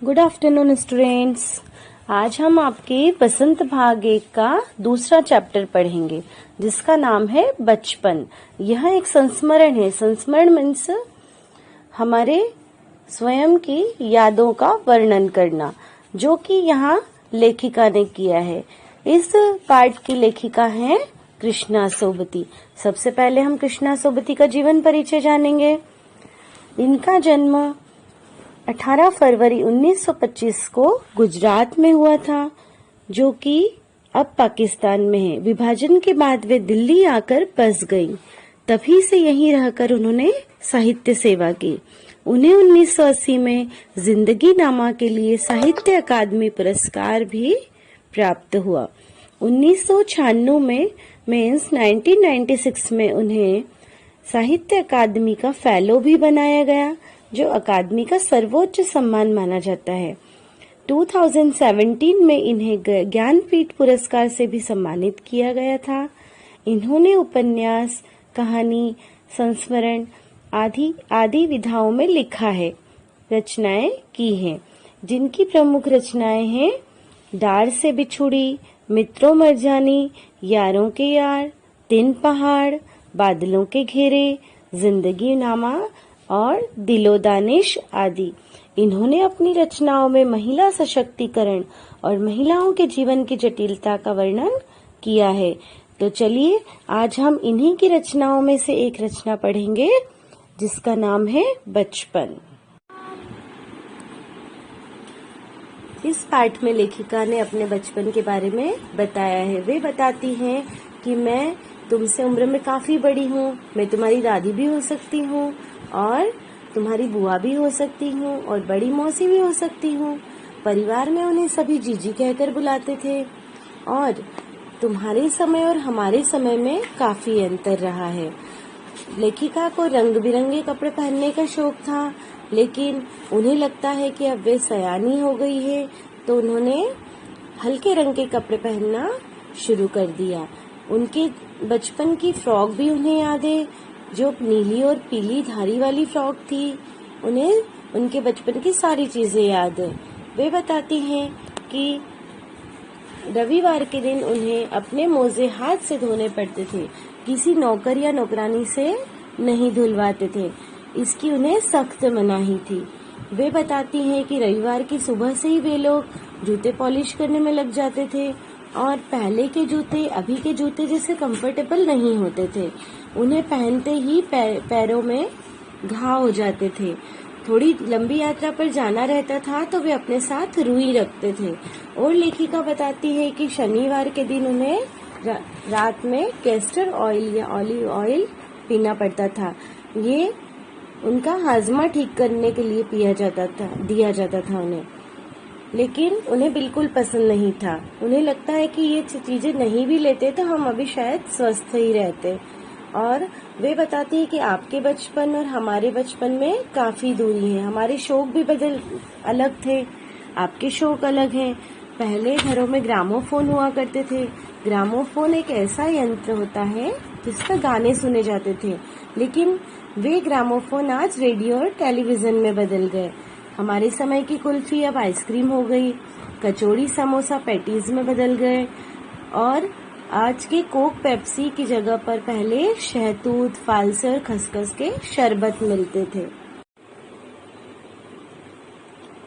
Good afternoon students. आज हम आपके बसंत भाग 1 का दूसरा चैप्टर पढ़ेंगे जिसका नाम है बचपन। यह एक संस्मरण है। संस्मरण मीन्स हमारे स्वयं की यादों का वर्णन करना, जो कि यहाँ लेखिका ने किया है। इस पाठ की लेखिका है कृष्णा सोबती। सबसे पहले हम कृष्णा सोबती का जीवन परिचय जानेंगे। इनका जन्म 18 फरवरी 1925 को गुजरात में हुआ था, जो कि अब पाकिस्तान में है। विभाजन के बाद वे दिल्ली आकर बस गईं। तभी से यहीं रहकर उन्होंने साहित्य सेवा की। उन्हें 1980 में जिंदगी नामा के लिए साहित्य अकादमी पुरस्कार भी प्राप्त हुआ। 1996 में मीन्स 1996 में उन्हें साहित्य अकादमी का फेलो भी बनाया गया, जो अकादमी का सर्वोच्च सम्मान माना जाता है। 2017 में इन्हें ज्ञानपीठ पुरस्कार से भी सम्मानित किया गया था। इन्होंने उपन्यास, कहानी, संस्मरण आदि विधाओं में लिखा है, रचनाएं की हैं, जिनकी प्रमुख रचनाएं हैं डार से बिछुड़ी, मित्रों मरजानी, यारों के यार, तीन पहाड़, बादलों के घेरे, जिंदगी नामा और दिलो दानिश आदि। इन्होंने अपनी रचनाओं में महिला सशक्तिकरण और महिलाओं के जीवन की जटिलता का वर्णन किया है। तो चलिए आज हम इन्हीं की रचनाओं में से एक रचना पढ़ेंगे जिसका नाम है बचपन। इस पाठ में लेखिका ने अपने बचपन के बारे में बताया है। वे बताती हैं कि मैं तुमसे उम्र में काफी बड़ी हूँ, मैं तुम्हारी दादी भी हो सकती हूँ और तुम्हारी बुआ भी हो सकती हूँ और बड़ी मौसी भी हो सकती हूँ। परिवार में उन्हें सभी जीजी कहकर बुलाते थे और तुम्हारे समय और हमारे समय में काफी अंतर रहा है। लेखिका को रंग बिरंगे कपड़े पहनने का शौक था, लेकिन उन्हें लगता है कि अब वे सयानी हो गई है, तो उन्होंने हल्के रंग के कपड़े पहनना शुरू कर दिया। उनके बचपन की फ्रॉक भी उन्हें याद है, जो नीली और पीली धारी वाली फ्रॉक थी। उन्हें उनके बचपन की सारी चीजें याद है। वे बताती हैं कि रविवार के दिन उन्हें अपने मोजे हाथ से धोने पड़ते थे, किसी नौकर या नौकरानी से नहीं धुलवाते थे। इसकी उन्हें सख्त मनाही थी। वे बताती हैं कि रविवार की सुबह से ही वे लोग जूते पॉलिश करने में लग जाते थे और पहले के जूते अभी के जूते जैसे कंफर्टेबल नहीं होते थे। उन्हें पहनते ही पैरों में घाव हो जाते थे। थोड़ी लंबी यात्रा पर जाना रहता था तो वे अपने साथ रुई रखते थे। और लेखिका बताती है कि शनिवार के दिन उन्हें रात में कैस्टर ऑयल या ऑलिव ऑयल पीना पड़ता था। ये उनका हाजमा ठीक करने के लिए दिया जाता था उन्हें, लेकिन उन्हें बिल्कुल पसंद नहीं था। उन्हें लगता है कि ये चीजें नहीं भी लेते तो हम अभी शायद स्वस्थ ही रहते। और वे बताती है कि आपके बचपन और हमारे बचपन में काफी दूरी है। हमारे शौक भी अलग थे, आपके शौक अलग हैं। पहले घरों में ग्रामोफोन हुआ करते थे। ग्रामोफोन एक ऐसा यंत्र होता है जिस पर गाने सुने जाते थे, लेकिन वे ग्रामोफोन आज रेडियो और टेलीविजन में बदल गए। हमारे समय की कुल्फी अब आइसक्रीम हो गई, कचौड़ी समोसा पैटीज में बदल गए और आज के कोक पेप्सी की जगह पर पहले शहतूत, फालसे और खसखस के शरबत मिलते थे।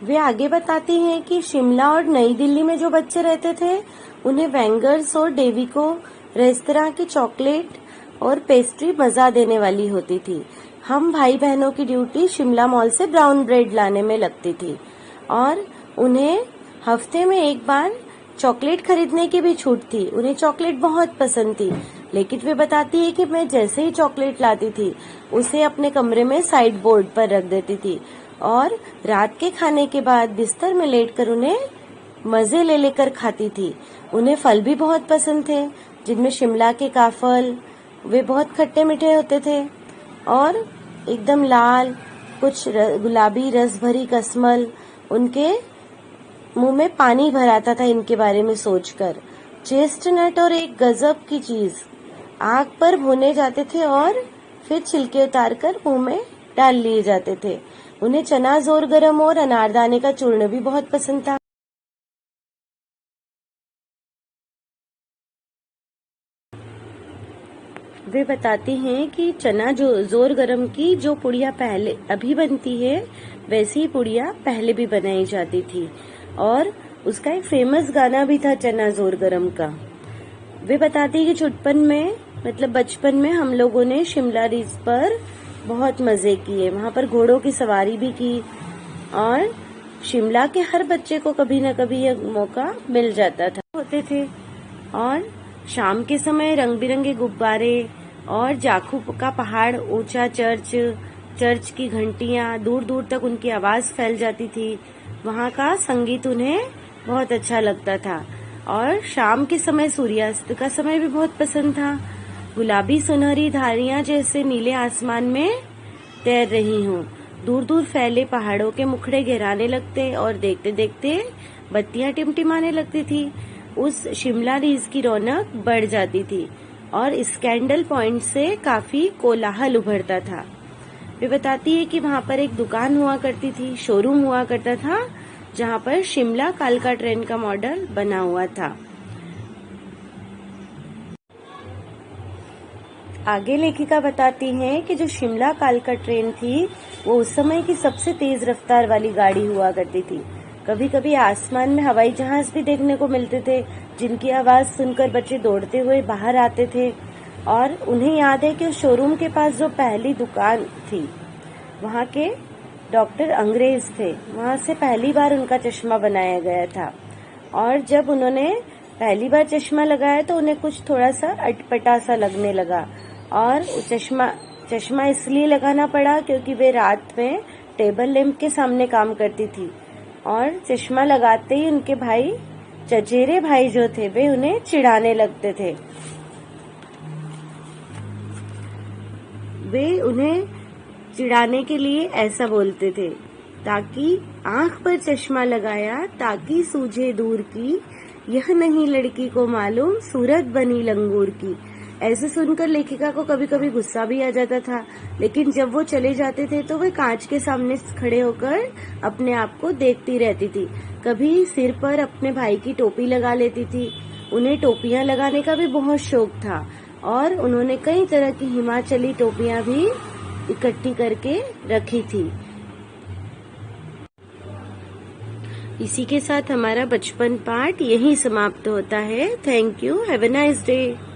वे आगे बताती हैं कि शिमला और नई दिल्ली में जो बच्चे रहते थे उन्हें वेंगर्स और डेविको रेस्तरां की चॉकलेट और पेस्ट्री मजा देने वाली होती थी। हम भाई बहनों की ड्यूटी शिमला मॉल से ब्राउन ब्रेड लाने में लगती थी और उन्हें हफ्ते में एक बार चॉकलेट खरीदने की भी छूट थी। उन्हें चॉकलेट बहुत पसंद थी, लेकिन वे बताती है कि मैं जैसे ही चॉकलेट लाती थी उसे अपने कमरे में साइड बोर्ड पर रख देती थी और रात के खाने के बाद बिस्तर में लेटकर उन्हें मजे ले लेकर खाती थी। उन्हें फल भी बहुत पसंद थे, जिनमें शिमला के काफल, वे बहुत खट्टे मीठे होते थे और एकदम लाल, कुछ गुलाबी रस भरी कसमल। उनके मुंह में पानी भर आता था इनके बारे में सोचकर। चेस्टनट और एक गजब की चीज, आग पर भुने जाते थे और फिर छिलके उतारकर मुंह में डाल लिए जाते थे। उन्हें चना जोर गरम और अनारदाने का चूर्ण भी बहुत पसंद था। वे बताती हैं कि चना जोर गरम की जो पुड़िया पहले अभी बनती है, वैसी ही पुड़िया पहले भी बनाई जाती थी और उसका एक फेमस गाना भी था चना जोर गरम का। वे बताती है कि छुटपन में मतलब बचपन में हम लोगों ने शिमला रिज पर बहुत मजे किए, वहां पर घोड़ों की सवारी भी की और शिमला के हर बच्चे को कभी न कभी यह मौका मिल जाता था होते थे। और शाम के समय रंग बिरंगे गुब्बारे और जाखू का पहाड़, ऊंचा चर्च की घंटियां, दूर दूर तक उनकी आवाज फैल जाती थी। वहां का संगीत उन्हें बहुत अच्छा लगता था और शाम के समय सूर्यास्त का समय भी बहुत पसंद था। गुलाबी सुनहरी धारियां जैसे नीले आसमान में तैर रही हों, दूर दूर फैले पहाड़ों के मुखड़े गहराने लगते और देखते देखते बत्तियां टिमटिमाने लगती थी। उस शिमला रिज की रौनक बढ़ जाती थी और स्कैंडल पॉइंट से काफी कोलाहल उभरता था। वे बताती है कि वहां पर एक दुकान हुआ करती थी, शोरूम हुआ करता था, जहां पर शिमला कालका ट्रेन का मॉडल बना हुआ था। आगे लेखिका बताती हैं कि जो शिमला कालका ट्रेन थी वो उस समय की सबसे तेज रफ्तार वाली गाड़ी हुआ करती थी। कभी कभी आसमान में हवाई जहाज भी देखने को मिलते थे, जिनकी आवाज सुनकर बच्चे दौड़ते हुए बाहर आते थे। और उन्हें याद है कि उस शोरूम के पास जो पहली दुकान थी, वहाँ के डॉक्टर अंग्रेज थे, वहाँ से पहली बार उनका चश्मा बनाया गया था। और जब उन्होंने पहली बार चश्मा लगाया तो उन्हें कुछ थोड़ा सा अटपटा सा लगने लगा और चश्मा इसलिए लगाना पड़ा क्योंकि वे रात में टेबल लैंप के सामने काम करती थी और चश्मा लगाते ही उनके भाई, चचेरे भाई जो थे, वे उन्हें चिढ़ाने लगते थे। वे उन्हें चिढ़ाने के लिए ऐसा बोलते थे, ताकि आंख पर चश्मा लगाया ताकि सूझे दूर की, यह नहीं लड़की को मालूम सूरत बनी लंगूर की। ऐसे सुनकर लेखिका को कभी कभी गुस्सा भी आ जाता था, लेकिन जब वो चले जाते थे तो वे कांच के सामने खड़े होकर अपने आप को देखती रहती थी। कभी सिर पर अपने भाई की टोपी लगा लेती थी। उन्हें टोपियां लगाने का भी बहुत शौक था और उन्होंने कई तरह की हिमाचली टोपियां भी इकट्ठी करके रखी थी। इसी के साथ हमारा बचपन पाठ यहीं समाप्त होता है। Thank you. Have a nice day.